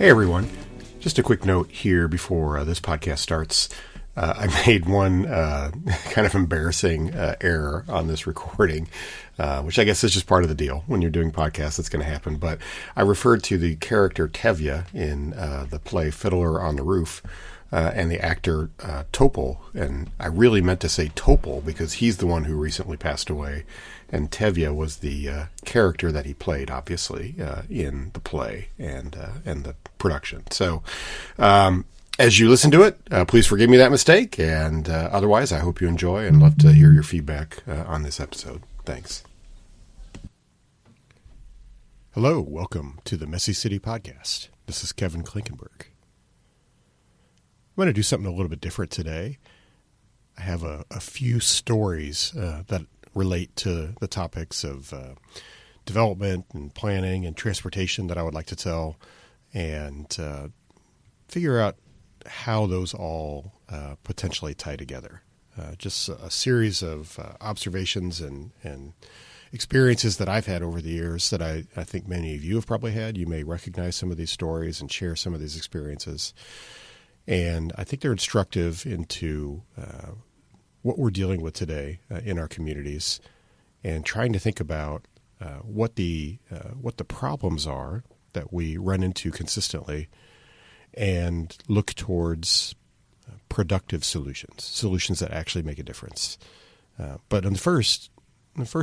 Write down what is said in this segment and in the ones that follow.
Hey everyone, just a quick note here before this podcast starts. I made one kind of embarrassing error on this recording, which I guess is just part of the deal. When you're doing podcasts, it's going to happen. But I referred to the character Tevye in the play Fiddler on the Roof and the actor Topol. And I really meant to say Topol because he's the one who recently passed away. And Tevye was the character that he played, obviously, in the play and the production. So as you listen to it, please forgive me that mistake. And otherwise, I hope you enjoy and love to hear your feedback on this episode. Thanks. Hello, welcome to the Messy City Podcast. This is Kevin Klinkenberg. I'm going to do something a little bit different today. I have a few stories that relate to the topics of development and planning and transportation that I would like to tell and figure out how those all potentially tie together. Just a series of observations and experiences that I've had over the years that I think many of you have probably had. You may recognize some of these stories and share some of these experiences. And I think they're instructive into what we're dealing with today in our communities and trying to think about what the problems are that we run into consistently and look towards productive solutions that actually make a difference. But in the first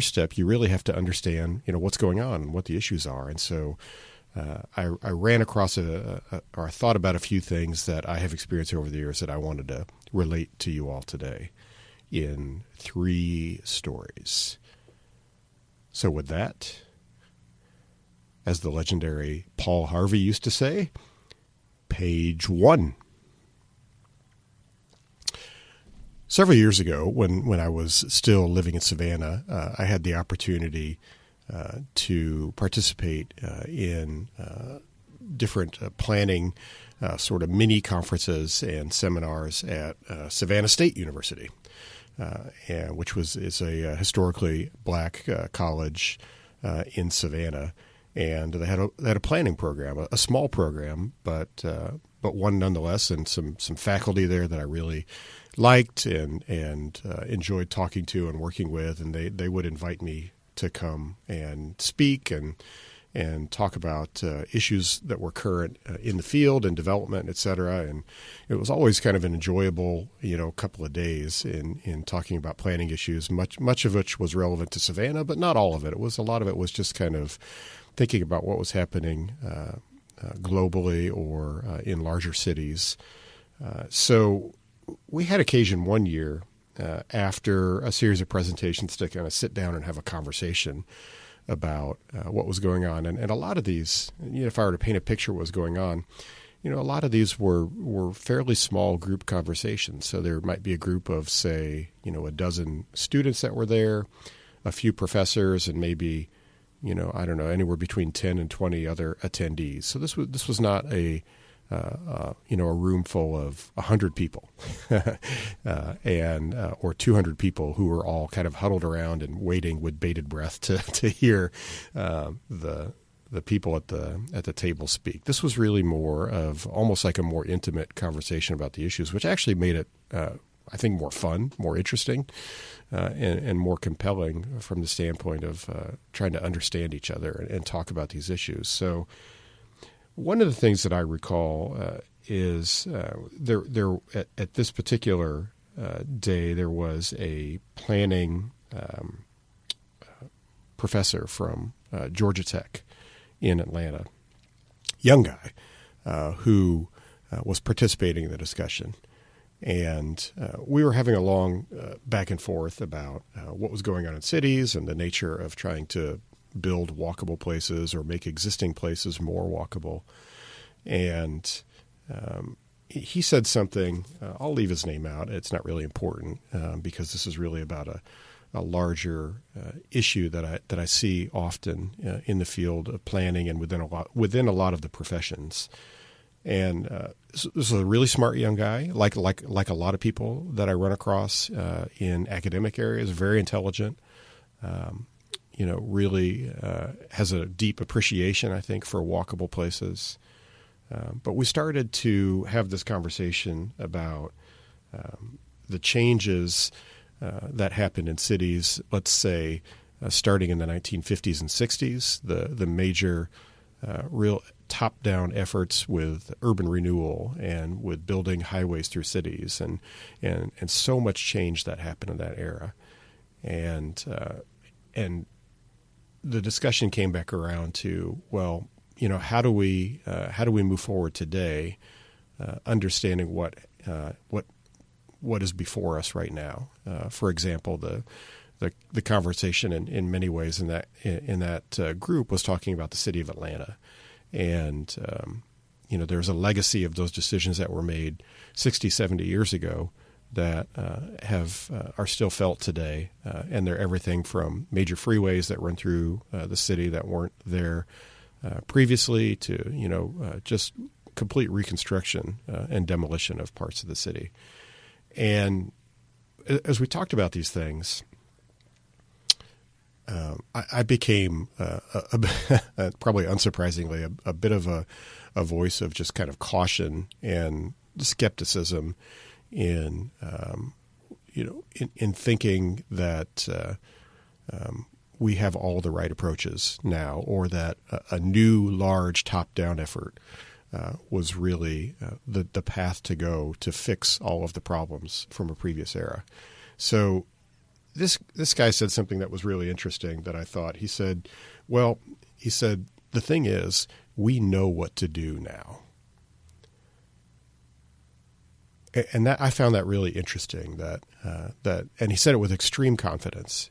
step, you really have to understand, what's going on and what the issues are. And so I ran across or I thought about a few things that I have experienced over the years that I wanted to relate to you all today in 3 stories. So with that, as the legendary Paul Harvey used to say, page 1. Several years ago, when I was still living in Savannah, I had the opportunity to participate in different planning sort of mini conferences and seminars at Savannah State University, which is a historically black college in Savannah. And they had a planning program, a small program, but one nonetheless, and some faculty there that I really liked and enjoyed talking to and working with, and they would invite me to come and speak and talk about issues that were current in the field and development, et cetera. And it was always kind of an enjoyable, couple of days in talking about planning issues, much of which was relevant to Savannah, but not all of it. A lot of it was just kind of thinking about what was happening globally or in larger cities. So we had occasion one year after a series of presentations to kind of sit down and have a conversation about what was going on. And a lot of these, if I were to paint a picture of what was going on, a lot of these were fairly small group conversations. So there might be a group of, say, a dozen students that were there, a few professors, and maybe, I don't know, anywhere between 10 and 20 other attendees. So this was not a room full of 100 people or 200 people who were all kind of huddled around and waiting with bated breath to hear the people at the table speak. This was really more of almost like a more intimate conversation about the issues, which actually made it, I think, more fun, more interesting, and more compelling from the standpoint of trying to understand each other and talk about these issues. So one of the things that I recall is there at this particular day, there was a planning professor from Georgia Tech in Atlanta, young guy, who was participating in the discussion. And we were having a long back and forth about what was going on in cities and the nature of trying to build walkable places or make existing places more walkable. And he said something, I'll leave his name out. It's not really important because this is really about a larger issue that I see often in the field of planning and within a lot of the professions. And this is a really smart young guy, like a lot of people that I run across in academic areas, very intelligent, really has a deep appreciation, I think, for walkable places. But we started to have this conversation about the changes that happened in cities, let's say, starting in the 1950s and 60s, the major real top-down efforts with urban renewal and with building highways through cities, and so much change that happened in that era. And the discussion came back around to, well, how do we move forward today, understanding what is before us right now. For example, the conversation in many ways in that group was talking about the city of Atlanta, and there's a legacy of those decisions that were made 60, 70 years ago that are still felt today, and they're everything from major freeways that run through the city that weren't there previously to just complete reconstruction and demolition of parts of the city. And as we talked about these things, I became, probably unsurprisingly, a bit of a voice of just kind of caution and skepticism in thinking that we have all the right approaches now, or that a new large top-down effort was really the path to go to fix all of the problems from a previous era. So this guy said something that was really interesting that I thought. He said, the thing is, we know what to do now. And that I found that really interesting, that and he said it with extreme confidence,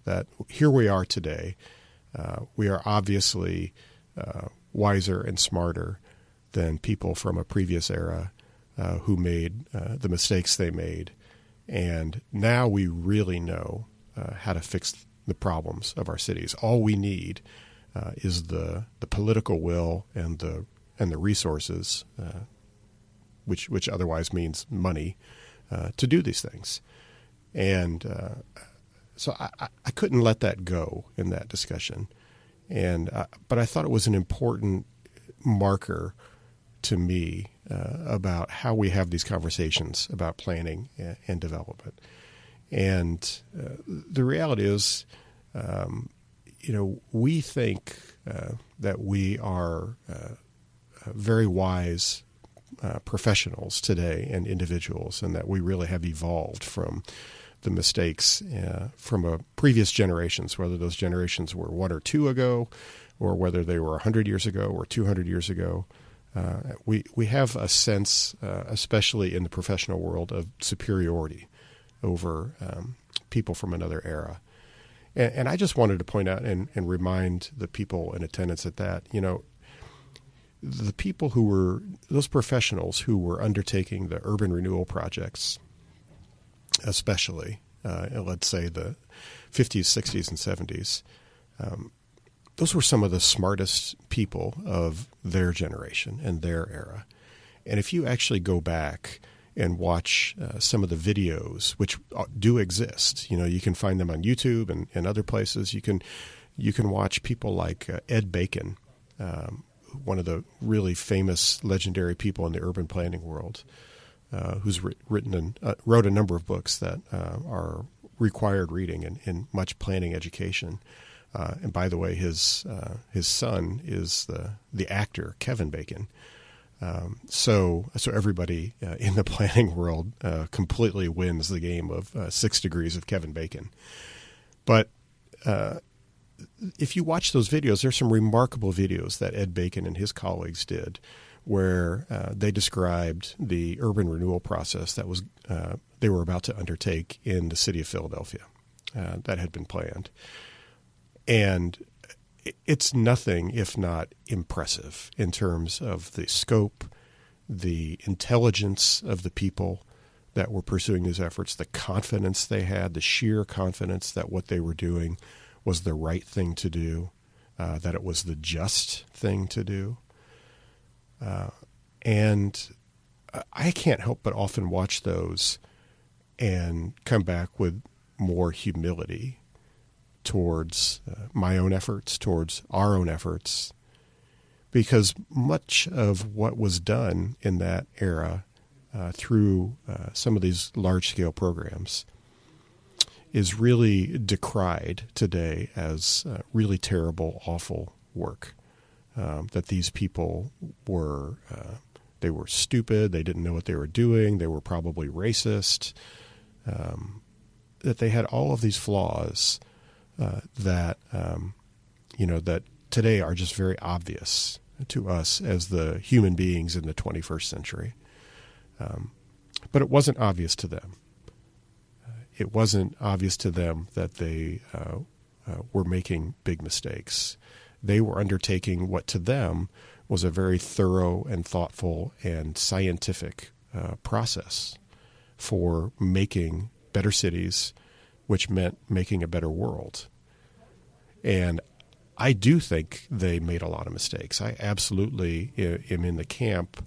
that here we are today. We are obviously wiser and smarter than people from a previous era who made the mistakes they made. And now we really know how to fix the problems of our cities. All we need is the political will and the resources, which otherwise means money, to do these things. And so I couldn't let that go in that discussion. But I thought it was an important marker to me about how we have these conversations about planning and development. And the reality is, we think that we are very wise professionals today and individuals, and that we really have evolved from the mistakes from previous generations, whether those generations were 1 or 2 ago, or whether they were 100 years ago or 200 years ago. We have a sense, especially in the professional world, of superiority over people from another era. And I just wanted to point out and remind the people in attendance that, the people who were, those professionals who were undertaking the urban renewal projects, especially, let's say the 50s, 60s, and 70s, those were some of the smartest people of their generation and their era. And if you actually go back and watch some of the videos, which do exist, you can find them on YouTube and other places. You can watch people like Ed Bacon, one of the really famous, legendary people in the urban planning world, who's wrote a number of books that are required reading in much planning education. And by the way, his son is the actor Kevin Bacon. So everybody in the planning world completely wins the game of 6 Degrees of Kevin Bacon. But if you watch those videos, there's some remarkable videos that Ed Bacon and his colleagues did, where they described the urban renewal process that was they were about to undertake in the city of Philadelphia that had been planned. And it's nothing if not impressive in terms of the scope, the intelligence of the people that were pursuing these efforts, the confidence they had, the sheer confidence that what they were doing was the right thing to do, that it was the just thing to do. And I can't help but often watch those and come back with more humility towards my own efforts, towards our own efforts, because much of what was done in that era through some of these large-scale programs is really decried today as really terrible, awful work. That these people were they were stupid, they didn't know what they were doing, they were probably racist, that they had all of these flaws that that today are just very obvious to us as the human beings in the 21st century. But it wasn't obvious to them. It wasn't obvious to them that they were making big mistakes. They were undertaking what to them was a very thorough and thoughtful and scientific process for making better cities, which meant making a better world. And I do think they made a lot of mistakes. I absolutely am in the camp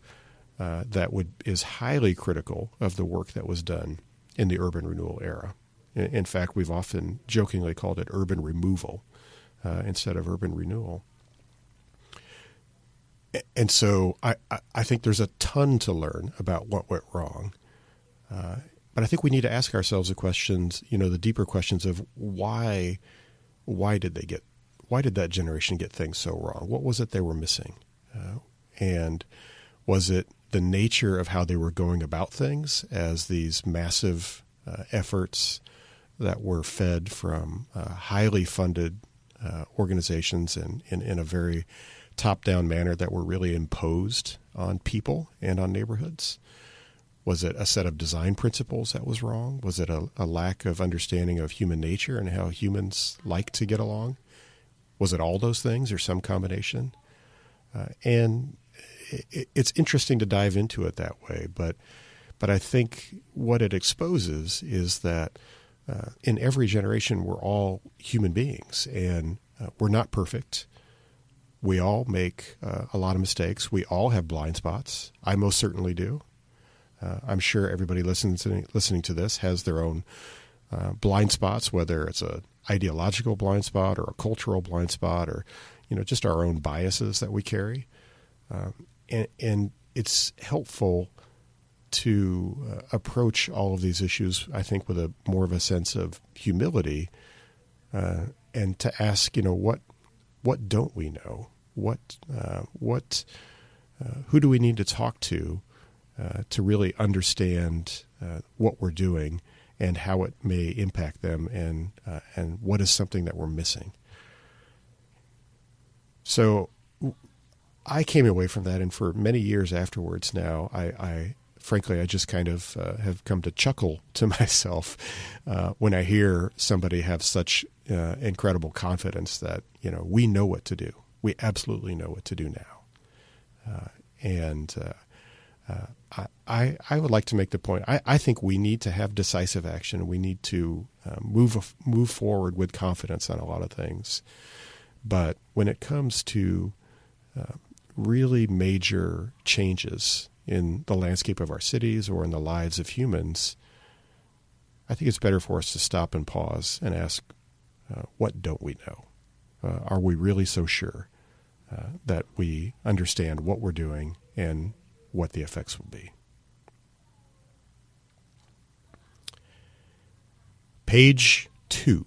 that is highly critical of the work that was done in the urban renewal era. In fact, we've often jokingly called it urban removal instead of urban renewal. And so I think there's a ton to learn about what went wrong. But I think we need to ask ourselves the questions, the deeper questions of why did that generation get things so wrong? What was it they were missing? And was it the nature of how they were going about things as these massive efforts that were fed from highly funded organizations and in a very top-down manner that were really imposed on people and on neighborhoods? Was it a set of design principles that was wrong? Was it a lack of understanding of human nature and how humans like to get along? Was it all those things or some combination? And it's interesting to dive into it that way, but I think what it exposes is that in every generation we're all human beings, and we're not perfect. We all make a lot of mistakes. We all have blind spots. I most certainly do. I'm sure everybody listening to this has their own blind spots, whether it's a ideological blind spot or a cultural blind spot or just our own biases that we carry. And it's helpful to approach all of these issues, I think, with more of a sense of humility, and to ask, what don't we know? Who do we need to talk to really understand what we're doing and how it may impact them, and what is something that we're missing? So I came away from that, and for many years afterwards now, I frankly, I just kind of have come to chuckle to myself when I hear somebody have such incredible confidence that, we know what to do. We absolutely know what to do now. I would like to make the point, I think we need to have decisive action. We need to move forward with confidence on a lot of things. But when it comes to really major changes in the landscape of our cities or in the lives of humans, I think it's better for us to stop and pause and ask, what don't we know? Are we really so sure that we understand what we're doing and what the effects will be? Page 2.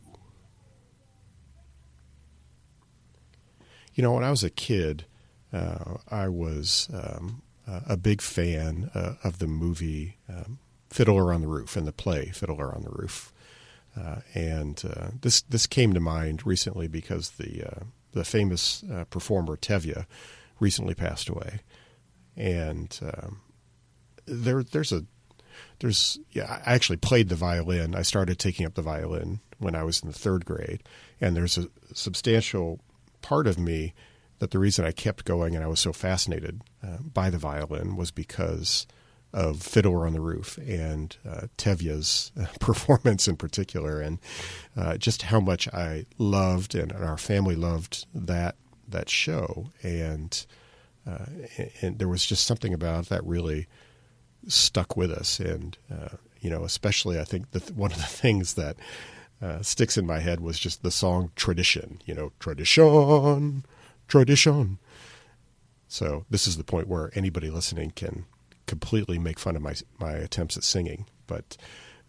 When I was a kid, I was a big fan of the movie Fiddler on the Roof and the play Fiddler on the Roof. This came to mind recently because the famous performer Tevye recently passed away. And I actually played the violin. I started taking up the violin when I was in the third grade. And there's a substantial part of me that the reason I kept going and I was so fascinated by the violin was because of Fiddler on the Roof and Tevye's performance in particular, and just how much I loved and our family loved that show. And there was just something about it that really stuck with us. And, especially I think one of the things that sticks in my head was just the song Tradition, Tradition, Tradition. So this is the point where anybody listening can completely make fun of my attempts at singing. But,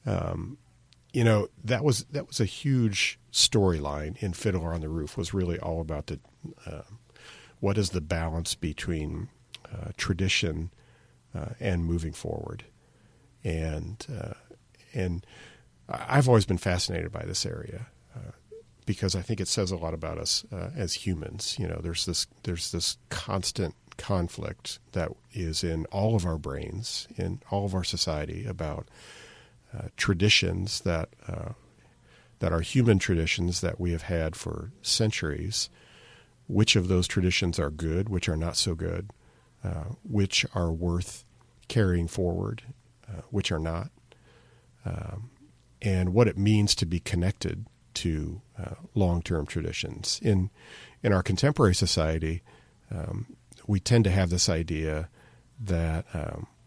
that was a huge storyline in Fiddler on the Roof, was really all about what is the balance between tradition and moving forward. And I've always been fascinated by this area because I think it says a lot about us as humans. There's this constant conflict that is in all of our brains, in all of our society, about traditions that are human traditions that we have had for centuries. Which of those traditions are good, which are not so good, which are worth carrying forward, which are not, and what it means to be connected to long-term traditions. In our contemporary society, we tend to have this idea that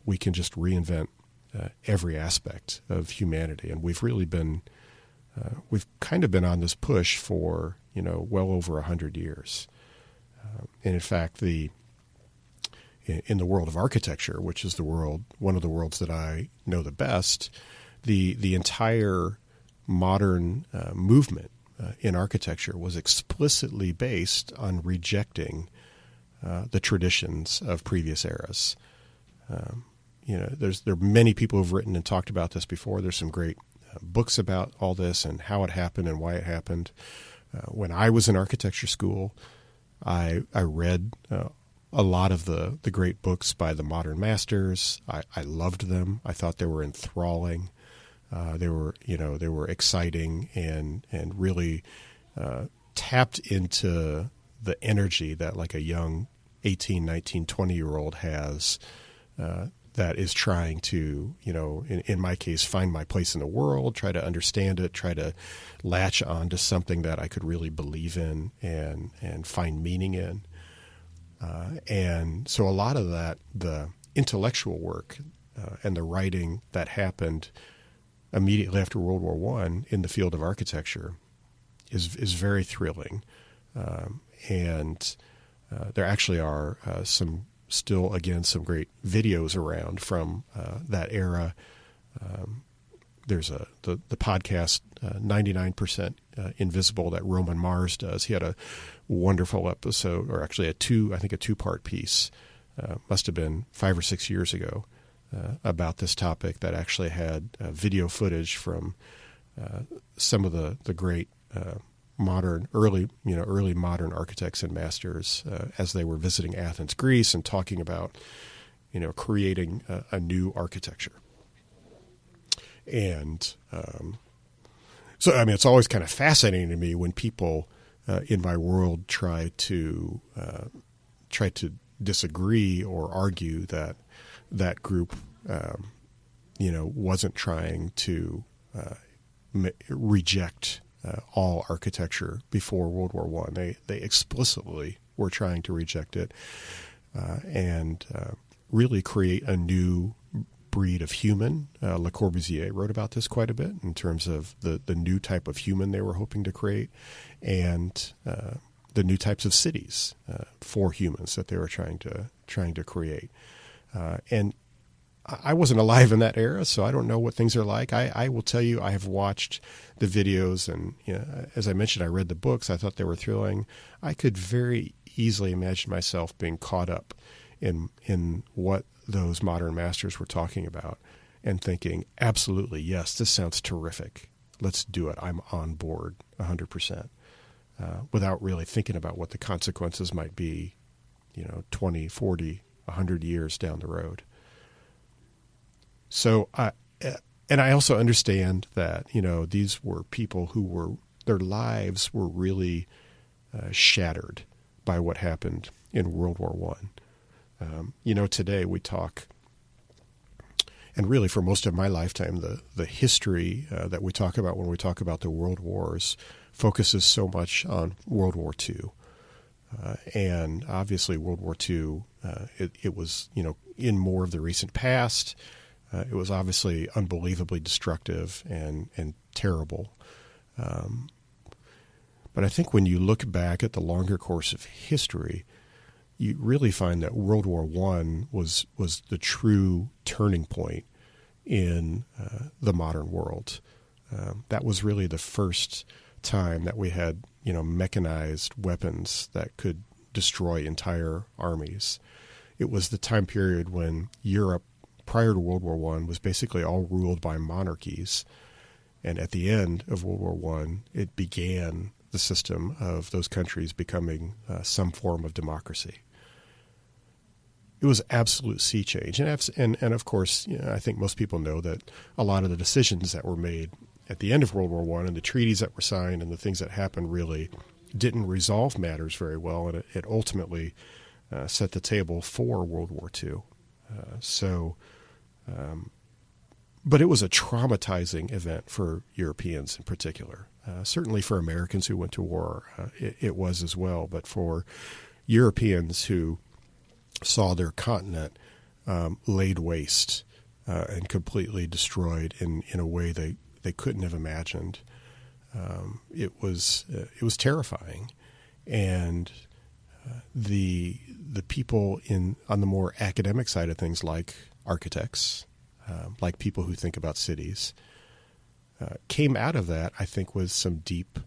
we can just reinvent every aspect of humanity, and we've really been we've kind of been on this push for well over 100 years. And in fact, in the world of architecture, which is one of the worlds that I know the best, the entire modern movement in architecture was explicitly based on rejecting the traditions of previous eras. There are many people who've written and talked about this before. There's some great books about all this and how it happened and why it happened. When I was in architecture school, I read a lot of the great books by the modern masters. I loved them. I thought they were enthralling. They were exciting and really tapped into the energy that like a young 18, 19, 20-year-old has that is trying to, in my case, find my place in the world, try to understand it, try to latch on to something that I could really believe in and find meaning in. And so a lot of that, the intellectual work and the writing that happened immediately after World War I in the field of architecture is very thrilling. And there actually are some great videos around from that era. There's the podcast 99% Invisible that Roman Mars does. He had a wonderful episode, or actually a two-part piece, must have been 5 or 6 years ago, about this topic that actually had video footage from some of the great early modern architects and masters as they were visiting Athens, Greece, and talking about creating a new architecture. And so it's always kind of fascinating to me when people in my world try to disagree or argue that group wasn't trying to reject all architecture before World War I. They explicitly were trying to reject it and really create a new breed of human. Le Corbusier wrote about this quite a bit in terms of the new type of human they were hoping to create and the new types of cities for humans that they were trying to create. And I wasn't alive in that era, so I don't know what things are like. I will tell you, I have watched the videos, and as I mentioned, I read the books. I thought they were thrilling. I could very easily imagine myself being caught up in what those modern masters were talking about and thinking, absolutely, yes, this sounds terrific. Let's do it. I'm on board 100%, without really thinking about what the consequences might be, 20, 40, 100 years down the road. So, and I also understand that, these were people their lives were really shattered by what happened in World War I. Today we talk, and really for most of my lifetime, the history that we talk about when we talk about the world wars focuses so much on World War II. And obviously World War II, it was, in more of the recent past. It was obviously unbelievably destructive and terrible. But I think when you look back at the longer course of history, you really find that World War I was the true turning point in the modern world. That was really the first time that we had, mechanized weapons that could destroy entire armies. It was the time period when Europe, prior to World War I, was basically all ruled by monarchies. And at the end of World War I, it began the system of those countries becoming some form of democracy. It was absolute sea change. And of course, I think most people know that a lot of the decisions that were made at the end of World War I and the treaties that were signed and the things that happened really didn't resolve matters very well, and it ultimately set the table for World War II. But it was a traumatizing event for Europeans in particular. Certainly for Americans who went to war, it was as well. But for Europeans who saw their continent laid waste and completely destroyed in a way they couldn't have imagined, it was terrifying. And the people on the more academic side of things, like architects, like people who think about cities, came out of that, I think, with some deep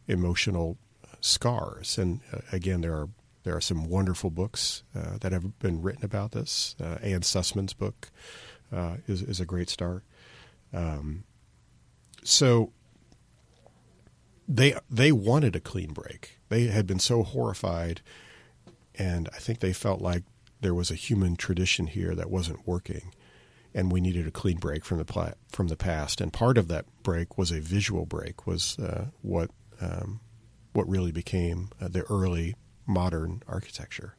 emotional scars. And again, there are some wonderful books that have been written about this. Anne Sussman's book is a great start. So they wanted a clean break. They had been so horrified, and I think they felt like there was a human tradition here that wasn't working, and we needed a clean break from the past. And part of that break was a visual break, was what really became the early modern architecture.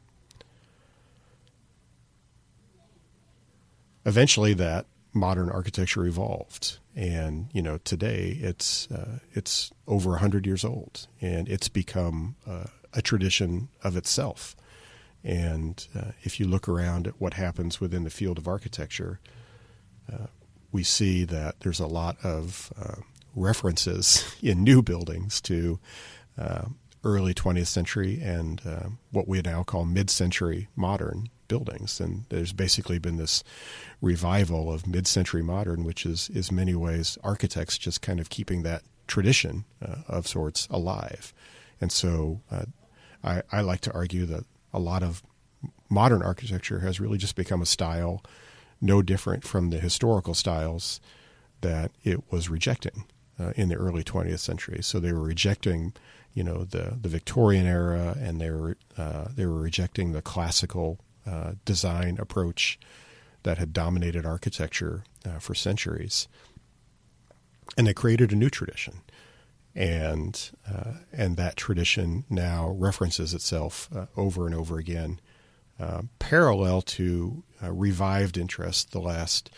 Eventually, that modern architecture evolved, and today it's over 100 years old, and it's become a tradition of itself. And if you look around at what happens within the field of architecture, we see that there's a lot of references in new buildings to early 20th century and what we now call mid-century modern buildings. And there's basically been this revival of mid-century modern, which is in many ways architects just kind of keeping that tradition of sorts alive. And so I like to argue that a lot of modern architecture has really just become a style no different from the historical styles that it was rejecting in the early 20th century. So they were rejecting, the Victorian era, and they were rejecting the classical design approach that had dominated architecture for centuries, and they created a new tradition. And that tradition now references itself over and over again, parallel to revived interest the last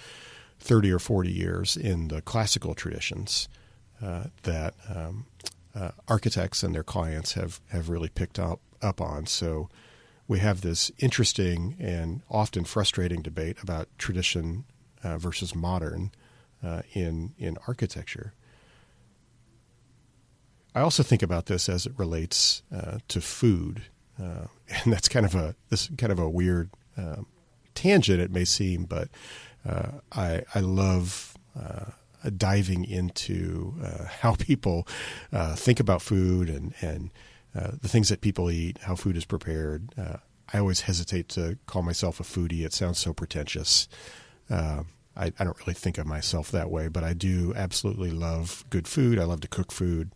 30 or 40 years in the classical traditions that architects and their clients have really picked up on. So we have this interesting and often frustrating debate about tradition versus modern in architecture. I also think about this as it relates to food, and that's kind of a weird tangent, it may seem, but I love diving into how people think about food and the things that people eat, how food is prepared. I always hesitate to call myself a foodie. It sounds so pretentious. I don't really think of myself that way, but I do absolutely love good food. I love to cook food.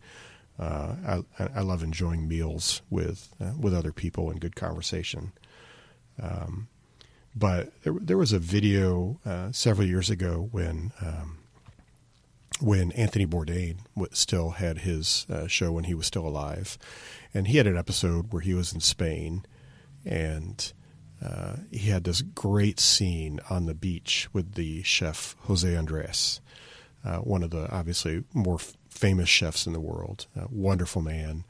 I love enjoying meals with other people and good conversation. But there was a video several years ago when Anthony Bourdain still had his show when he was still alive, and he had an episode where he was in Spain, and he had this great scene on the beach with the chef Jose Andres, one of the obviously more famous chefs in the world. Wonderful man,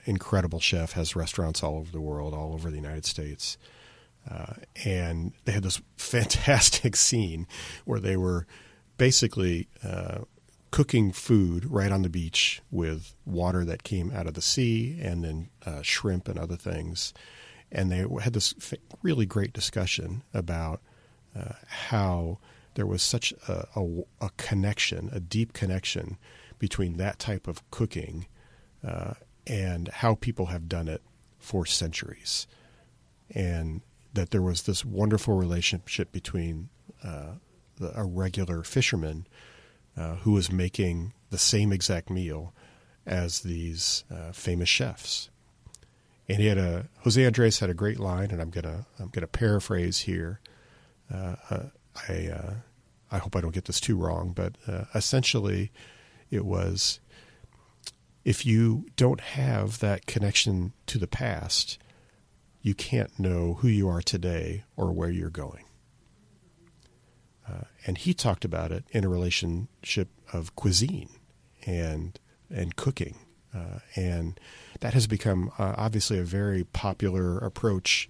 incredible chef, has restaurants all over the world, all over the United States. And they had this fantastic scene where they were basically cooking food right on the beach with water that came out of the sea, and then shrimp and other things. And they had this really great discussion about how there was such a connection, a deep connection between that type of cooking and how people have done it for centuries. And that there was this wonderful relationship between a regular fisherman who was making the same exact meal as these famous chefs. And Jose Andres had a great line, and I'm gonna paraphrase here. I hope I don't get this too wrong, but essentially it was, if you don't have that connection to the past, you can't know who you are today or where you're going. And he talked about it in a relationship of cuisine and cooking. And that has become obviously a very popular approach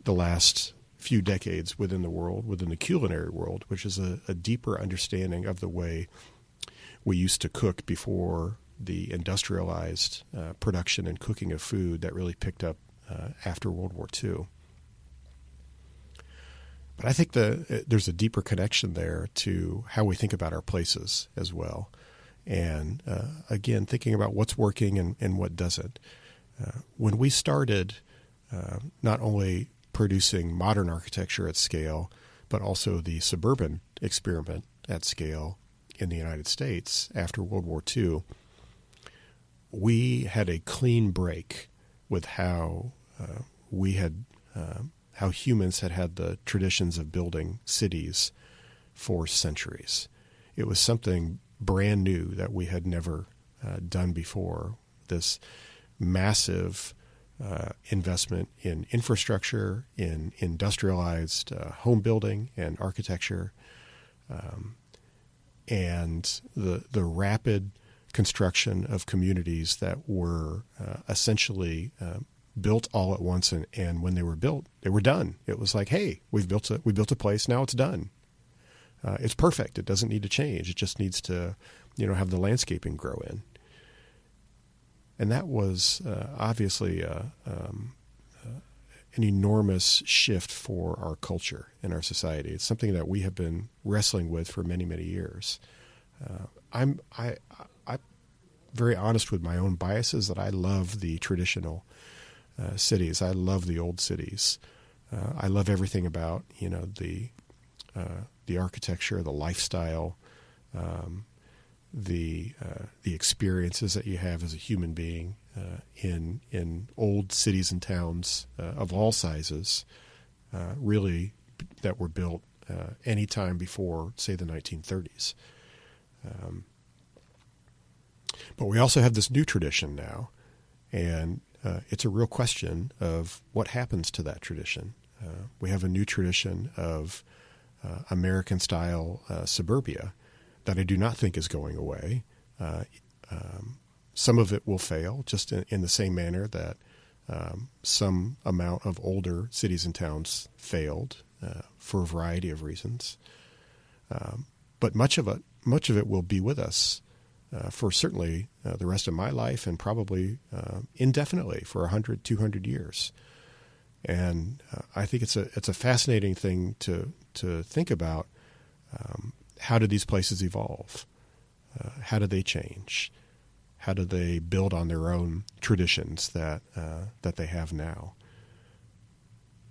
the last few decades within the world, within the culinary world, which is a deeper understanding of the way we used to cook before the industrialized production and cooking of food that really picked up after World War II. But I think there's a deeper connection there to how we think about our places as well. And again, thinking about what's working and what doesn't. When we started not only producing modern architecture at scale, but also the suburban experiment at scale in the United States after World War II, we had a clean break with how how humans had the traditions of building cities for centuries. It was something brand new that we had never done before. This massive investment in infrastructure, in industrialized home building and architecture, and the rapid construction of communities that were essentially built all at once, and when they were built, they were done. It was like, hey, we built a place, now it's done. It's perfect. It doesn't need to change. It just needs to, have the landscaping grow in. And that was obviously an enormous shift for our culture and our society. It's something that we have been wrestling with for many, many years. I'm very honest with my own biases that I love the traditional cities. I love the old cities. I love everything about the architecture, the lifestyle, the experiences that you have as a human being in old cities and towns of all sizes, really that were built any time before, say, the 1930s. But we also have this new tradition now, and it's a real question of what happens to that tradition. We have a new tradition of American-style suburbia that I do not think is going away. Some of it will fail, just in the same manner that some amount of older cities and towns failed for a variety of reasons. But much of it will be with us for certainly the rest of my life, and probably indefinitely for 100, 200 years. And I think it's a fascinating thing to think about. How do these places evolve? How do they change? How do they build on their own traditions that they have now?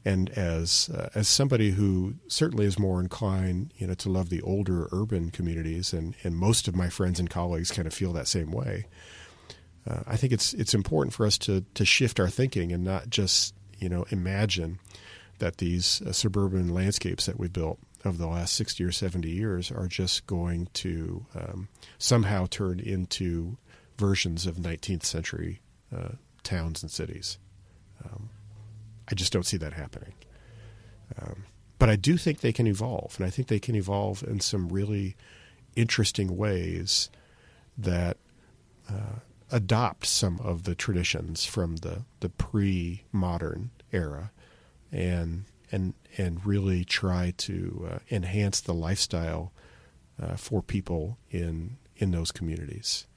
And as somebody who certainly is more inclined, to love the older urban communities, and most of my friends and colleagues kind of feel that same way, I think it's important for us to shift our thinking and not just imagine that these suburban landscapes that we built over the last 60 or 70 years are just going to somehow turn into versions of 19th century towns and cities. I just don't see that happening. But I do think they can evolve, and I think they can evolve in some really interesting ways that adopt some of the traditions from the pre-modern era and really try to enhance the lifestyle for people in those communities.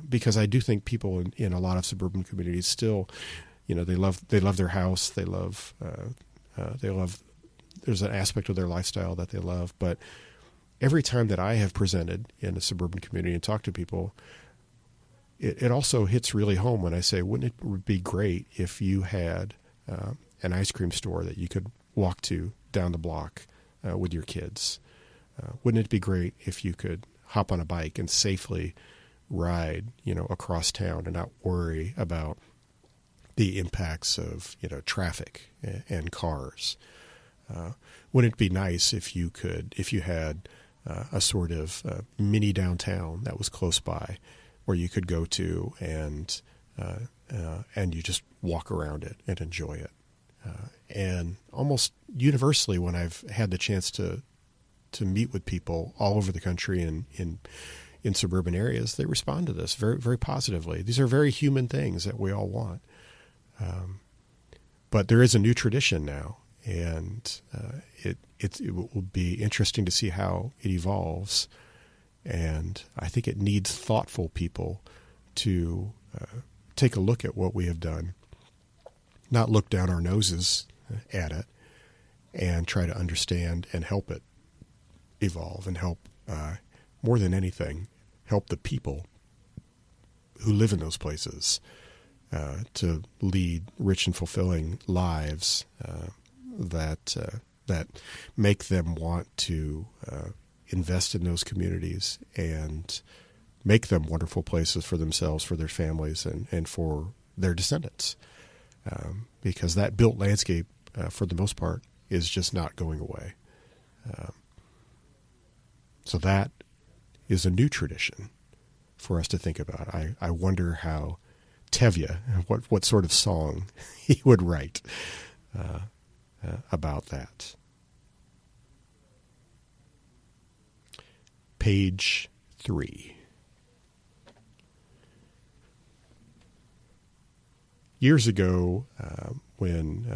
Because I do think people in a lot of suburban communities still they love their house. They love, there's an aspect of their lifestyle that they love. But every time that I have presented in a suburban community and talked to people, it also hits really home when I say, wouldn't it be great if you had an ice cream store that you could walk to down the block with your kids? Wouldn't it be great if you could hop on a bike and safely ride, across town and not worry about the impacts of, traffic and cars? Wouldn't it be nice if you had a sort of mini downtown that was close by, where you could go to and you just walk around it and enjoy it? And almost universally, when I've had the chance to meet with people all over the country and in suburban areas, they respond to this very, very positively. These are very human things that we all want. But there is a new tradition now, and it will be interesting to see how it evolves. And I think it needs thoughtful people to take a look at what we have done, not look down our noses at it, and try to understand and help it evolve and help, more than anything, help the people who live in those places to lead rich and fulfilling lives that make them want to invest in those communities and make them wonderful places for themselves, for their families, and for their descendants. Because that built landscape, for the most part, is just not going away. So that is a new tradition for us to think about. I wonder how Tevye, what sort of song he would write about that. Page 3. Years ago, when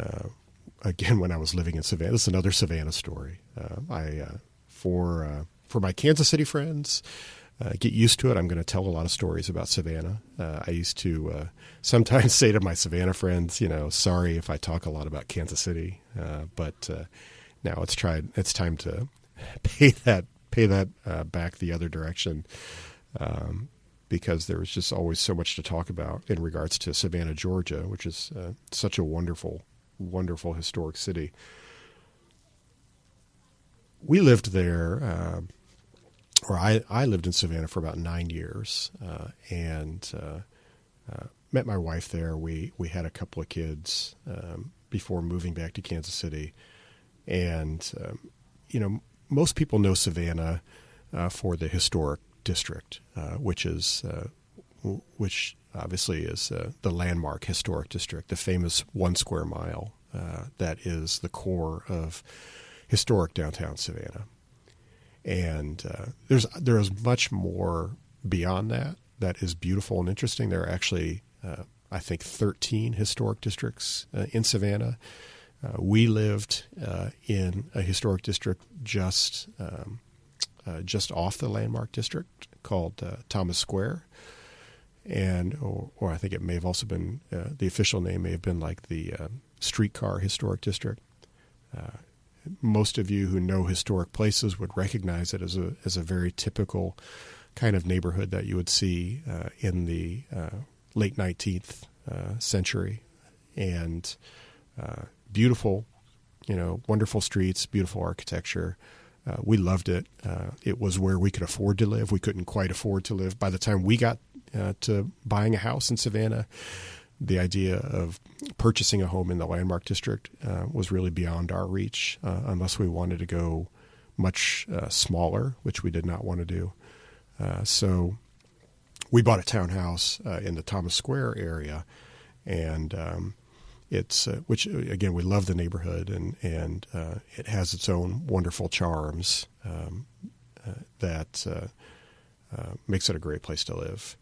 I was living in Savannah, this is another Savannah story. For my Kansas City friends, get used to it. I'm going to tell a lot of stories about Savannah. I used to sometimes say to my Savannah friends, sorry if I talk a lot about Kansas City, but now it's time to pay that back the other direction, because there was just always so much to talk about in regards to Savannah, Georgia, which is such a wonderful, wonderful historic city. We lived there. I lived in Savannah for about 9 years, and met my wife there. We had a couple of kids before moving back to Kansas City, and most people know Savannah for the historic district, which obviously is the landmark historic district, the famous 1 square mile that is the core of historic downtown Savannah. And there is much more beyond that is beautiful and interesting. There are actually, I think, 13 historic districts in Savannah. We lived in a historic district just off the landmark district called Thomas Square, or I think it may have also been the official name may have been like the Streetcar Historic District. Most of you who know historic places would recognize it as a very typical kind of neighborhood that you would see in the late 19th century, and beautiful, wonderful streets, beautiful architecture. We loved it. It was where we could afford to live. We couldn't quite afford to live. By the time we got to buying a house in Savannah, the idea of purchasing a home in the landmark district was really beyond our reach, unless we wanted to go much smaller, which we did not want to do. So we bought a townhouse in the Thomas Square area, and it's which again, we love the neighborhood, and it has its own wonderful charms that makes it a great place to live.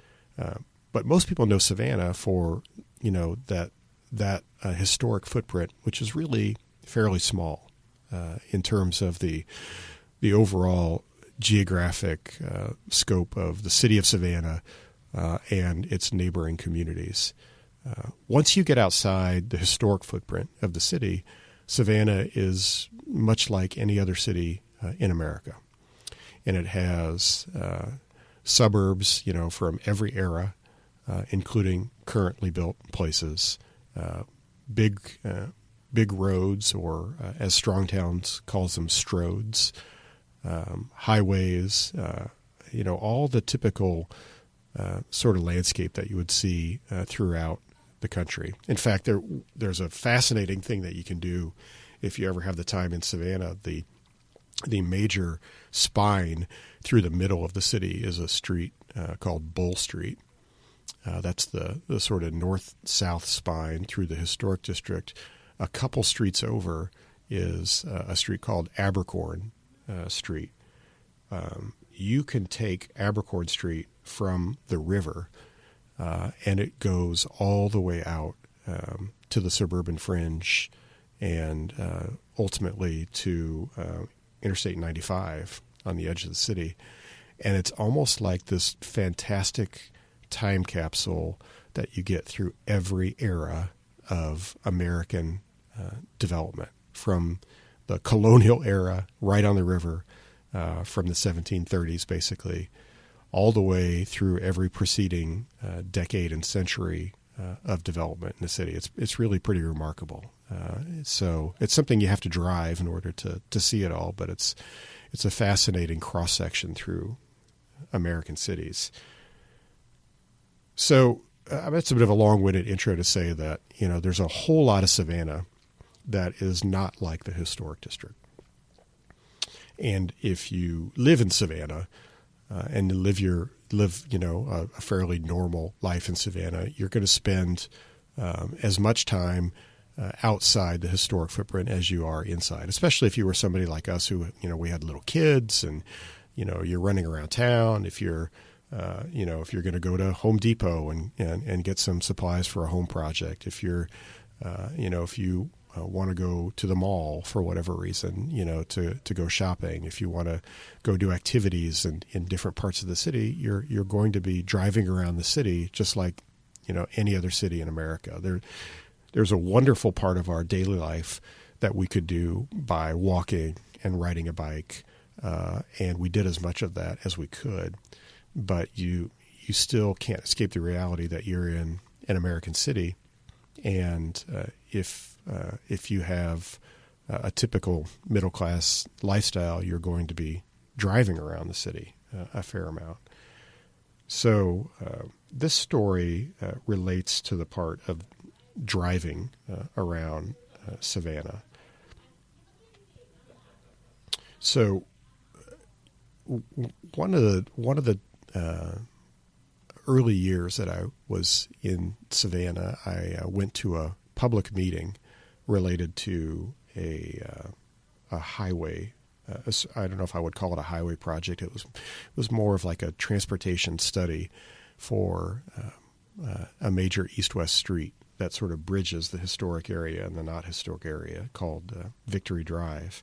But most people know Savannah for that historic footprint, which is really fairly small in terms of the overall geographic scope of the city of Savannah and its neighboring communities. Once you get outside the historic footprint of the city, Savannah is much like any other city in America. And it has suburbs, from every era, including currently built places, big roads, or as Strongtowns calls them, stroads, highways, all the typical sort of landscape that you would see throughout the country. In fact, there's a fascinating thing that you can do if you ever have the time in Savannah. The major spine through the middle of the city is a street called Bull Street. That's the sort of north-south spine through the historic district. A couple streets over is a street called Abercorn Street. You can take Abercorn Street from the river, and it goes all the way out to the suburban fringe and ultimately to Interstate 95 on the edge of the city. And it's almost like this fantastic time capsule that you get through every era of American development, from the colonial era right on the river, from the 1730s basically, all the way through every preceding decade and century of development in the city. It's really pretty remarkable. So it's something you have to drive in order to see it all, but it's a fascinating cross-section through American cities. So that's a bit of a long-winded intro to say that, there's a whole lot of Savannah that is not like the historic district. And if you live in Savannah and live a fairly normal life in Savannah, you're going to spend as much time outside the historic footprint as you are inside, especially if you were somebody like us who, we had little kids and, you're running around town. If you're, if you're going to go to Home Depot and get some supplies for a home project, if you're, if you want to go to the mall for whatever reason, to go shopping, if you want to go do activities in different parts of the city, you're going to be driving around the city just like, any other city in America. There's a wonderful part of our daily life that we could do by walking and riding a bike, and we did as much of that as we could. But you still can't escape the reality that you're in an American city, and if you have a typical middle class lifestyle, you're going to be driving around the city a fair amount. So this story relates to the part of driving around Savannah. So one of the early years that I was in Savannah, I went to a public meeting related to a highway. I don't know if I would call it a highway project. It was more of like a transportation study for a major east-west street that sort of bridges the historic area and the not historic area called Victory Drive.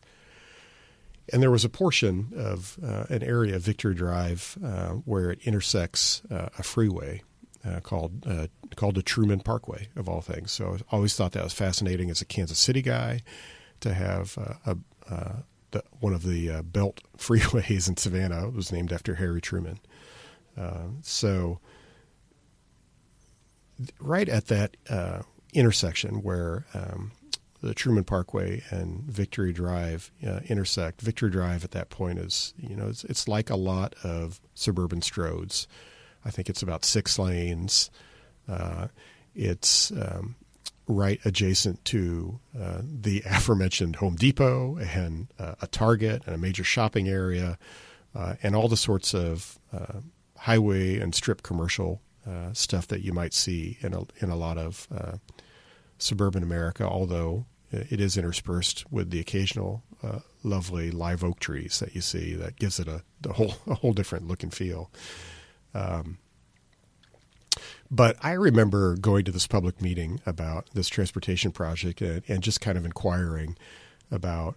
And there was a portion of an area of Victory Drive where it intersects a freeway called the Truman Parkway, of all things. So I always thought that was fascinating as a Kansas City guy to have one of the belt freeways in Savannah. It was named after Harry Truman. So right at that intersection where the Truman Parkway and Victory Drive intersect. Victory Drive at that point is, it's like a lot of suburban stroads. I think it's about 6 lanes. It's right adjacent to the aforementioned Home Depot and a Target and a major shopping area and all the sorts of highway and strip commercial stuff that you might see in a lot of suburban America, although it is interspersed with the occasional lovely live oak trees that you see that gives it a whole different look and feel. But I remember going to this public meeting about this transportation project and just kind of inquiring about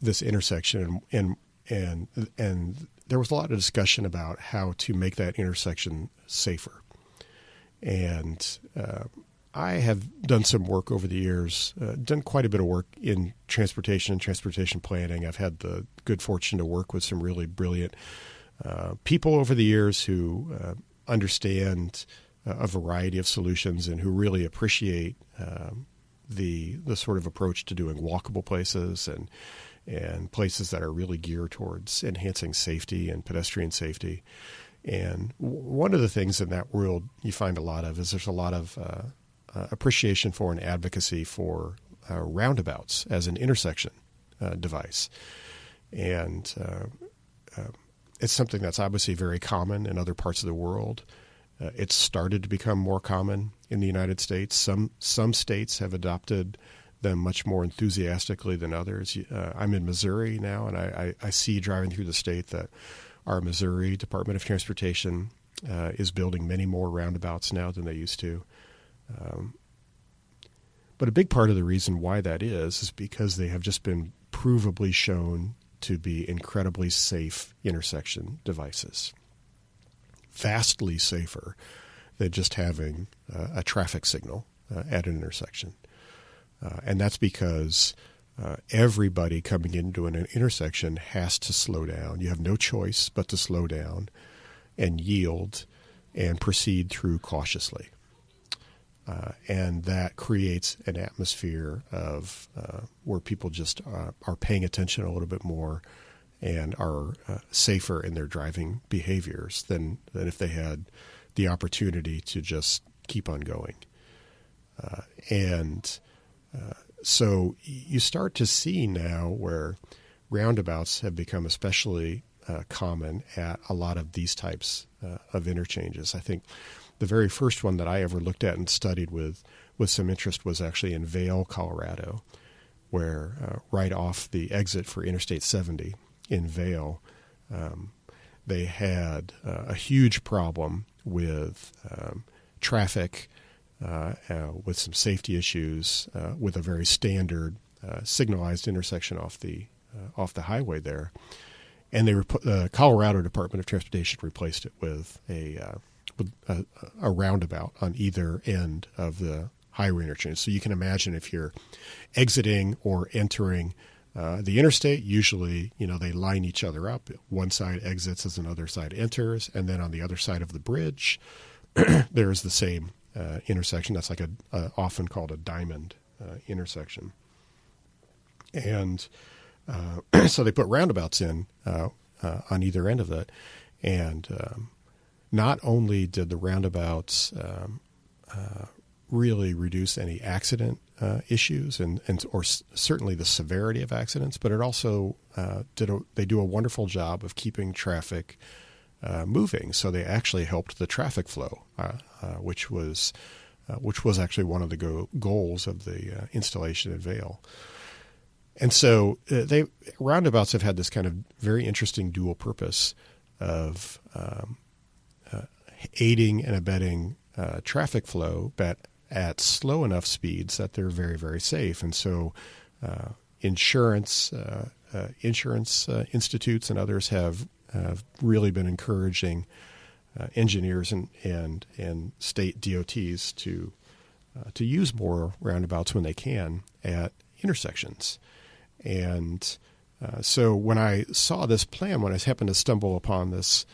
this intersection, and there was a lot of discussion about how to make that intersection safer. And I have done some work over the years, done quite a bit of work in transportation and transportation planning. I've had the good fortune to work with some really brilliant people over the years who understand a variety of solutions and who really appreciate the sort of approach to doing walkable places and places that are really geared towards enhancing safety and pedestrian safety. And one of the things in that world you find a lot of is there's a lot of appreciation for and advocacy for roundabouts as an intersection device. And it's something that's obviously very common in other parts of the world. It's started to become more common in the United States. Some states have adopted them much more enthusiastically than others. I'm in Missouri now, and I see driving through the state that our Missouri Department of Transportation is building many more roundabouts now than they used to. But a big part of the reason why that is because they have just been provably shown to be incredibly safe intersection devices. Vastly safer than just having a traffic signal at an intersection. And that's because everybody coming into an intersection has to slow down. You have no choice but to slow down and yield and proceed through cautiously. And that creates an atmosphere of where people just are paying attention a little bit more and are safer in their driving behaviors than if they had the opportunity to just keep on going. So you start to see now where roundabouts have become especially common at a lot of these types of interchanges. I think the very first one that I ever looked at and studied with some interest was actually in Vail, Colorado, where right off the exit for Interstate 70 in Vail, they had a huge problem with traffic, with some safety issues, with a very standard signalized intersection off the highway there, and the Colorado Department of Transportation replaced it with a roundabout on either end of the highway interchange. So you can imagine if you're exiting or entering the interstate, usually, they line each other up. One side exits as another side enters, and then on the other side of the bridge, there's the same intersection. That's like often called a diamond intersection. And so they put roundabouts in on either end of that. And not only did the roundabouts really reduce any accident issues or certainly the severity of accidents, but it also they do a wonderful job of keeping traffic moving. So they actually helped the traffic flow, which was actually one of the goals of the installation at Vail. And so roundabouts have had this kind of very interesting dual purpose of aiding and abetting traffic flow, but at slow enough speeds that they're very, very safe. And so insurance institutes and others have really been encouraging engineers and state DOTs to use more roundabouts when they can at intersections. And so when I saw this plan, when I happened to stumble upon this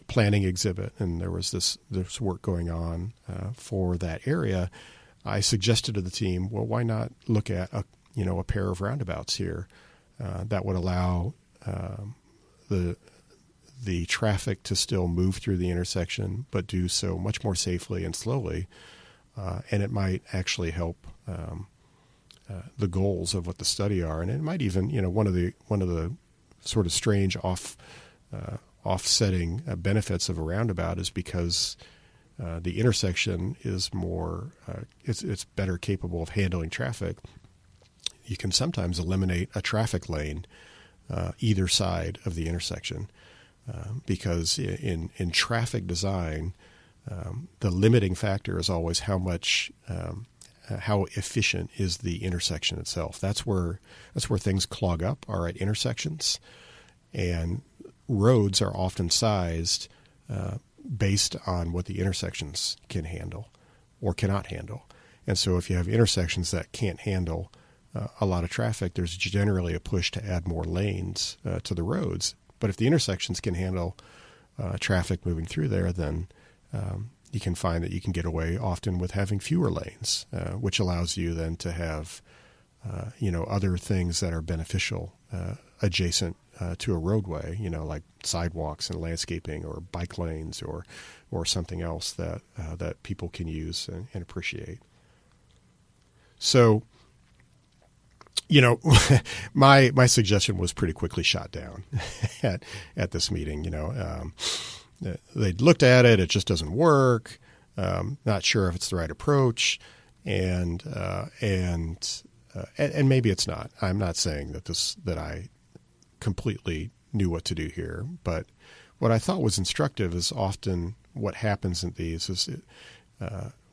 planning exhibit, and there was this work going on for that area, I suggested to the team, well, why not look at a pair of roundabouts here that would allow the traffic to still move through the intersection, but do so much more safely and slowly, and it might actually help the goals of what the study are, and it might even, one of the sort of strange offsetting benefits of a roundabout is because the intersection is more, it's better capable of handling traffic. You can sometimes eliminate a traffic lane either side of the intersection because in traffic design, the limiting factor is always how efficient is the intersection itself. That's where things clog up, are at intersections, and roads are often sized based on what the intersections can handle or cannot handle. And so if you have intersections that can't handle a lot of traffic, there's generally a push to add more lanes to the roads. But if the intersections can handle traffic moving through there, then you can find that you can get away often with having fewer lanes, which allows you then to have other things that are beneficial adjacent to a roadway, like sidewalks and landscaping or bike lanes or something else that people can use and appreciate. So, my suggestion was pretty quickly shot down at this meeting. They looked at it; it just doesn't work. Not sure if it's the right approach, and maybe it's not. I'm not saying that I completely knew what to do here, but what I thought was instructive is often what happens in these is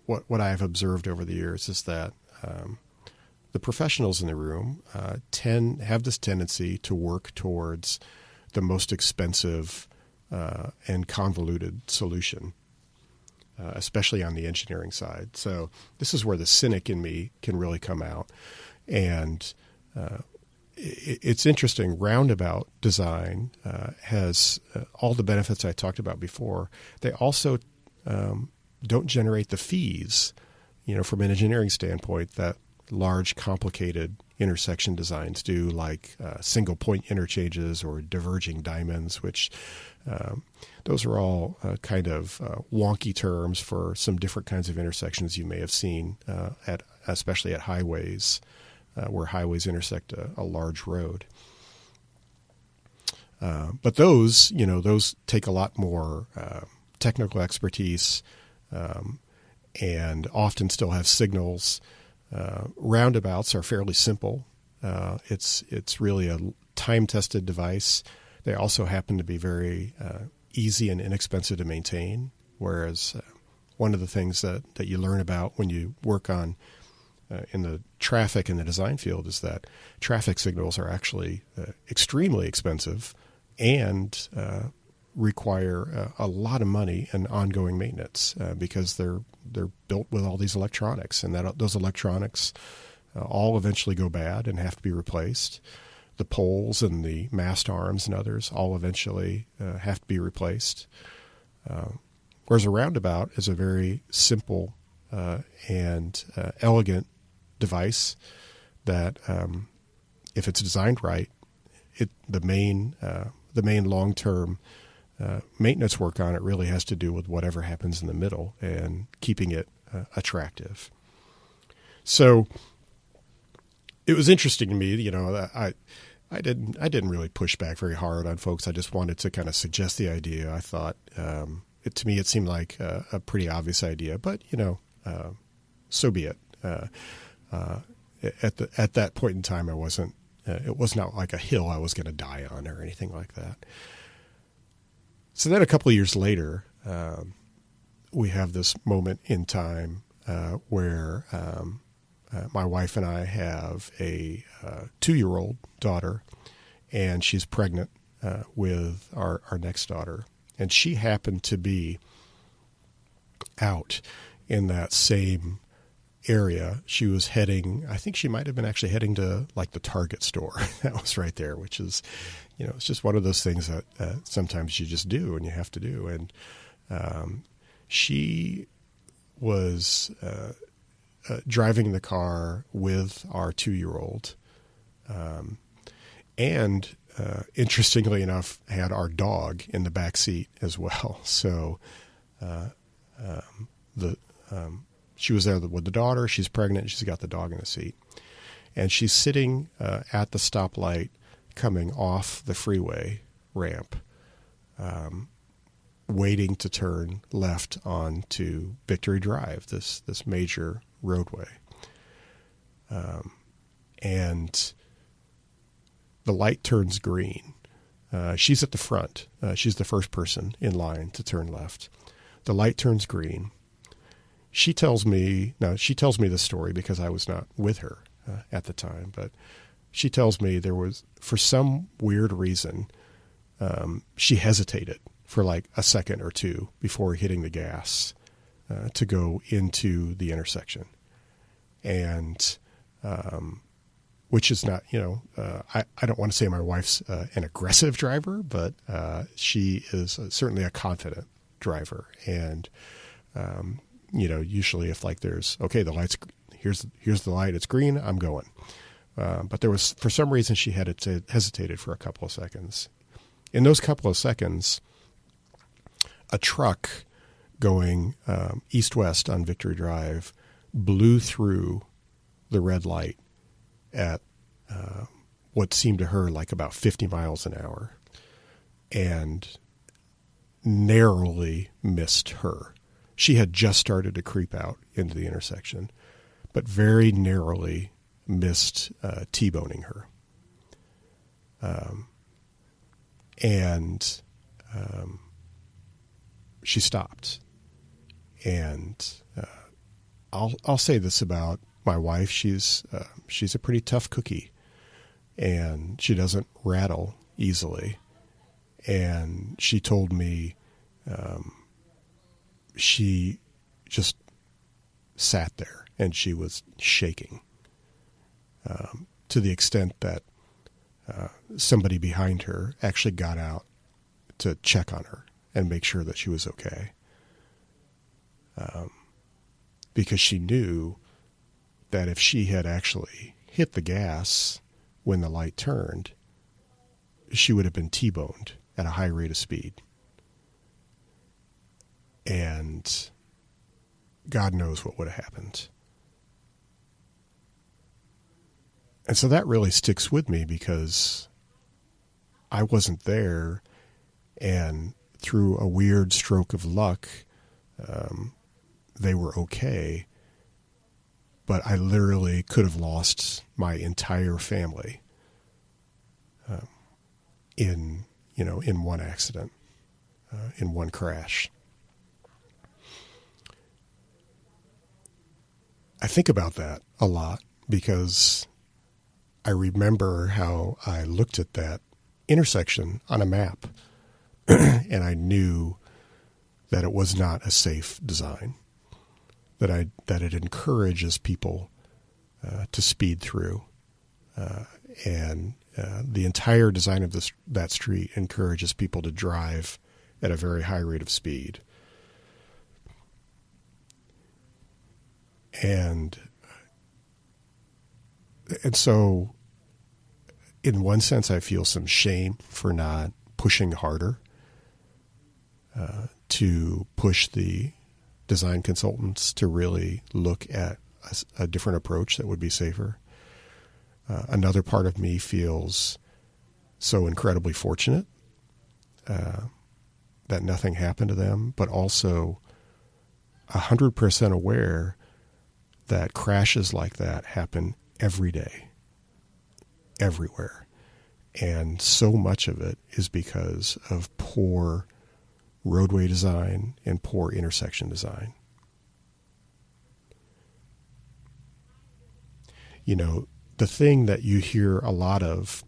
what I have observed over the years is that the professionals in the room have this tendency to work towards the most expensive and convoluted solution, especially on the engineering side. So this is where the cynic in me can really come out. And it's interesting. Roundabout design has all the benefits I talked about before. They also don't generate the fees, from an engineering standpoint that large, complicated intersection designs do, like single point interchanges or diverging diamonds, which those are all kind of wonky terms for some different kinds of intersections you may have seen especially at highways, where highways intersect a large road. But those take a lot more technical expertise and often still have signals. Roundabouts are fairly simple. It's really a time-tested device. They also happen to be very easy and inexpensive to maintain, whereas one of the things that you learn about when you work on in the traffic in the design field is that traffic signals are actually extremely expensive and require a lot of money and ongoing maintenance because they're built with all these electronics, and those electronics all eventually go bad and have to be replaced. The poles and the mast arms and others all eventually have to be replaced. Whereas a roundabout is a very simple and elegant device that, if it's designed right, the main long-term maintenance work on it really has to do with whatever happens in the middle and keeping it attractive. So it was interesting to me, I didn't really push back very hard on folks. I just wanted to kind of suggest the idea. I thought to me it seemed like a pretty obvious idea, but so be it. At that point in time, I wasn't. It was not like a hill I was going to die on or anything like that. So then a couple of years later, we have this moment in time where my wife and I have a 2-year-old daughter, and she's pregnant with our next daughter. And she happened to be out in that same area. She was heading, I think she might have been actually heading to like the Target store that was right there, which is, it's just one of those things that sometimes you just do and you have to do. And she was driving the car with our 2-year-old, and interestingly enough, had our dog in the back seat as well. So she was there with the daughter. She's pregnant. She's got the dog in the seat, and she's sitting at the stoplight coming off the freeway ramp, waiting to turn left onto Victory Drive, this major roadway. And the light turns green. She's at the front. She's the first person in line to turn left. The light turns green. She tells me the story because I was not with her at the time, but she tells me there was, for some weird reason, she hesitated for like a second or two before hitting the gas to go into the intersection. And which is not, I don't want to say my wife's an aggressive driver, but she is certainly a confident driver. And, usually if like there's, okay, the light's, here's the light, it's green, I'm going. But there was, for some reason, she had hesitated for a couple of seconds. In those couple of seconds, a truck going east-west on Victory Drive blew through the red light at what seemed to her like about 50 miles an hour and narrowly missed her. She had just started to creep out into the intersection, but very narrowly missed T-boning her. And she stopped. And I'll say this about my wife: she's a pretty tough cookie, and she doesn't rattle easily. And she told me she just sat there and she was shaking to the extent that somebody behind her actually got out to check on her and make sure that she was okay. Because she knew that if she had actually hit the gas when the light turned, she would have been T-boned at a high rate of speed. And God knows what would have happened. And so that really sticks with me because I wasn't there, and through a weird stroke of luck, they were okay. But I literally could have lost my entire family in one accident, in one crash. I think about that a lot because I remember how I looked at that intersection on a map and I knew that it was not a safe design, that it encourages people to speed through, and the entire design of that street encourages people to drive at a very high rate of speed. And so in one sense, I feel some shame for not pushing harder to push the design consultants to really look at a different approach that would be safer. Another part of me feels so incredibly fortunate that nothing happened to them, but also 100% aware that crashes like that happen every day, everywhere. And so much of it is because of poor roadway design and poor intersection design. The thing that you hear a lot of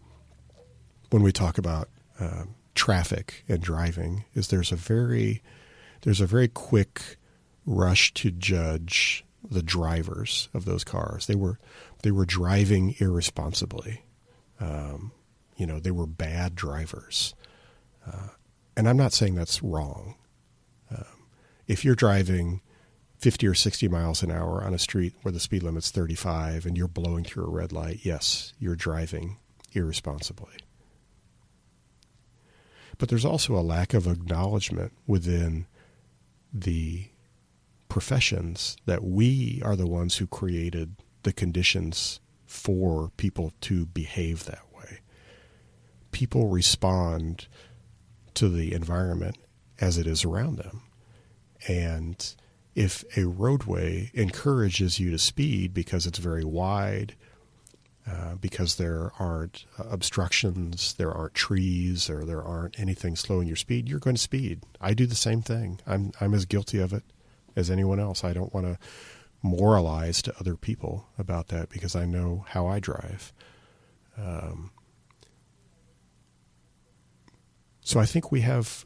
when we talk about traffic and driving is there's a very quick rush to judge the drivers of those cars. They were driving irresponsibly. They were bad drivers. And I'm not saying that's wrong. If you're driving 50 or 60 miles an hour on a street where the speed limit's 35 and you're blowing through a red light, yes, you're driving irresponsibly. But there's also a lack of acknowledgement within the professions that we are the ones who created the conditions for people to behave that way. People respond to the environment as it is around them. And if a roadway encourages you to speed because it's very wide, because there aren't obstructions, there aren't trees, or there aren't anything slowing your speed, you're going to speed. I do the same thing. I'm as guilty of it as anyone else. I don't want to moralize to other people about that because I know how I drive. So I think we have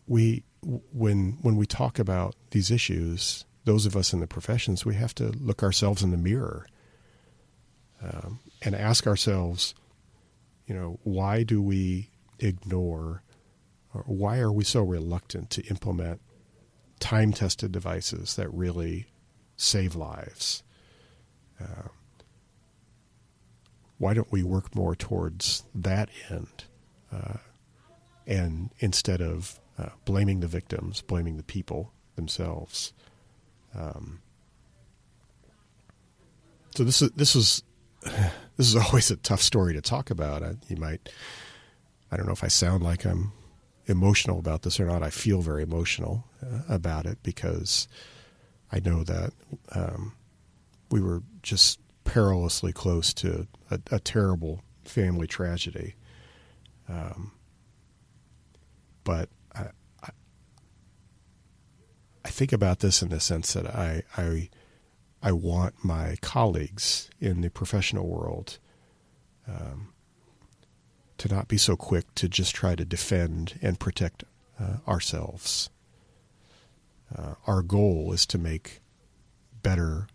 when we talk about these issues, those of us in the professions, we have to look ourselves in the mirror and ask ourselves, why do we ignore, or why are we so reluctant to implement time-tested devices that really save lives? Why don't we work more towards that end, and instead of blaming the victims, blaming the people themselves? So this is always a tough story to talk about. I don't know if I sound like I'm emotional about this or not. I feel very emotional about it because I know that we were just perilously close to a terrible family tragedy. But I think about this in the sense that I want my colleagues in the professional world to not be so quick to just try to defend and protect ourselves. Our goal is to make better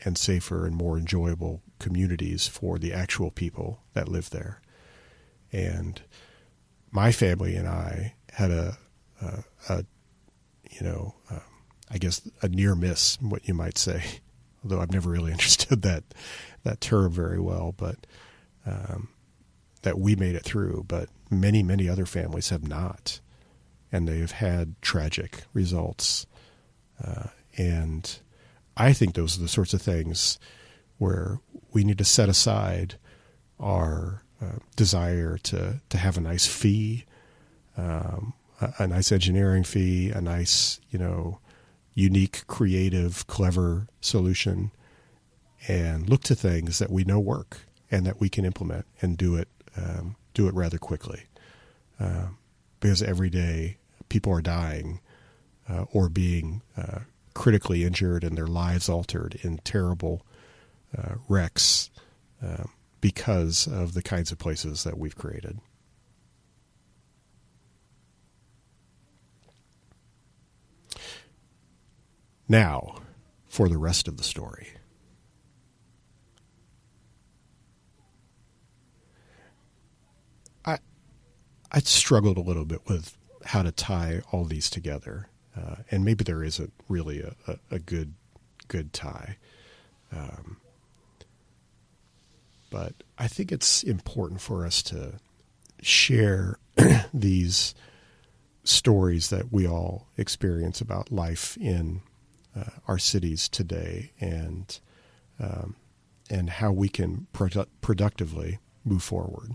and safer and more enjoyable communities for the actual people that live there. And my family and I had I guess a near miss, what you might say, although I've never really understood that term very well, but that we made it through, but many, many other families have not, and they have had tragic results. And I think those are the sorts of things where we need to set aside our desire to have a nice fee, a nice engineering fee, a nice, unique, creative, clever solution, and look to things that we know work and that we can implement and do it rather quickly. Because every day people are dying or being critically injured and their lives altered in terrible wrecks because of the kinds of places that we've created. Now, for the rest of the story. I struggled a little bit with how to tie all these together, and maybe there isn't really a good tie. But I think it's important for us to share these stories that we all experience about life in our cities today, and how we can productively move forward.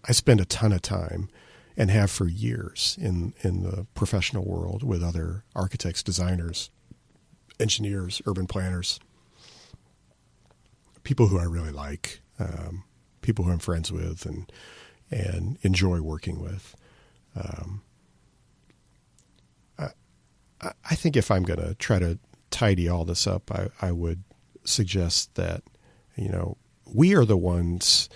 I spend a ton of time, and have for years, in the professional world with other architects, designers, engineers, urban planners, people who I really like, people who I'm friends with and enjoy working with. I think if I'm going to try to tidy all this up, I would suggest that, we are the ones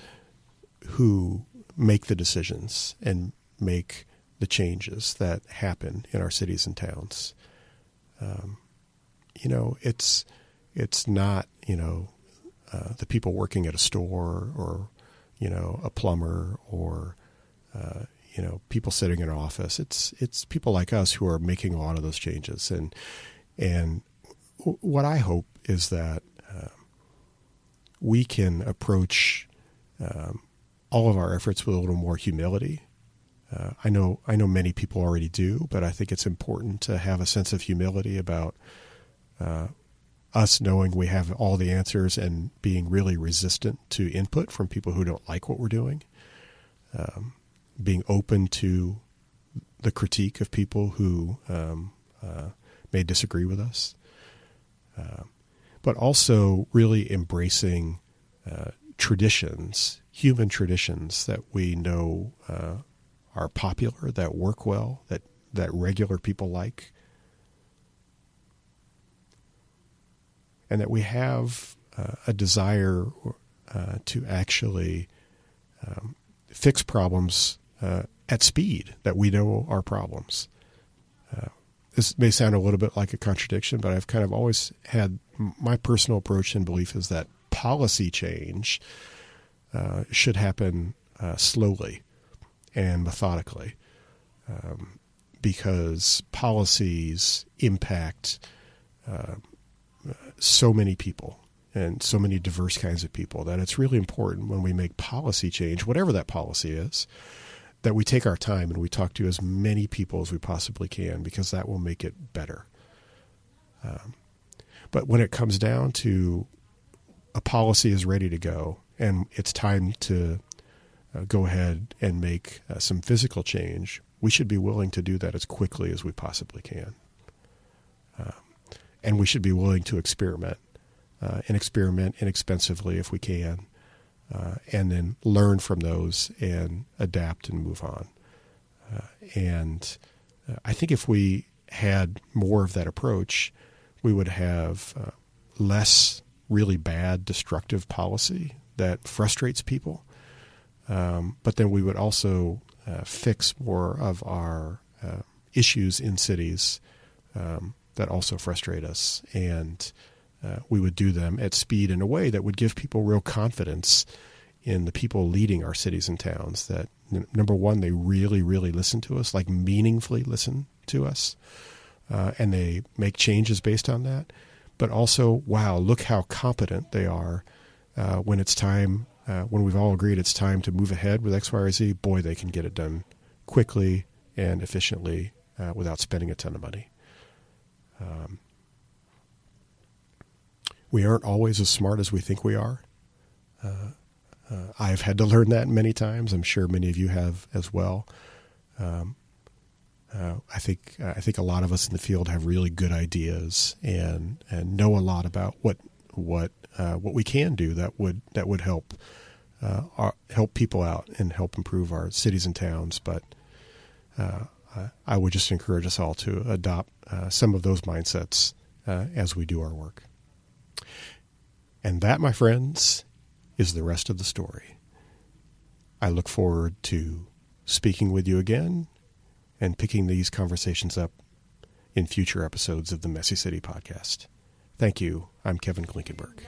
who make the decisions and make the changes that happen in our cities and towns. It's not, the people working at a store or, a plumber or, people sitting in an office. It's people like us who are making a lot of those changes. And what I hope is that we can approach all of our efforts with a little more humility. I know many people already do, but I think it's important to have a sense of humility about us knowing we have all the answers and being really resistant to input from people who don't like what we're doing. Being open to the critique of people who may disagree with us. But also really embracing traditions, human traditions that we know are popular, that work well, that regular people like. And that we have a desire to actually fix problems at speed, that we know our problems. This may sound a little bit like a contradiction, but I've kind of always had my personal approach and belief is that policy change should happen slowly and methodically, because policies impact so many people and so many diverse kinds of people that it's really important when we make policy change, whatever that policy is, that we take our time and we talk to as many people as we possibly can, because that will make it better. But when it comes down to a policy is ready to go and it's time to go ahead and make some physical change, we should be willing to do that as quickly as we possibly can. And we should be willing to experiment inexpensively if we can, and then learn from those and adapt and move on. And I think if we had more of that approach, we would have less really bad, destructive policy that frustrates people. But then we would also fix more of our issues in cities that also frustrate us. And we would do them at speed in a way that would give people real confidence in the people leading our cities and towns, that, number one, they really, really listen to us, like meaningfully listen to us, and they make changes based on that. But also, wow, look how competent they are when it's time, when we've all agreed it's time to move ahead with X, Y, or Z. Boy, they can get it done quickly and efficiently without spending a ton of money. We aren't always as smart as we think we are. I've had to learn that many times. I'm sure many of you have as well. I think a lot of us in the field have really good ideas and know a lot about what we can do that would help people out and help improve our cities and towns. But I would just encourage us all to adopt some of those mindsets as we do our work. And that, my friends, is the rest of the story. I look forward to speaking with you again and picking these conversations up in future episodes of the Messy City Podcast. Thank you. I'm Kevin Klinkenberg.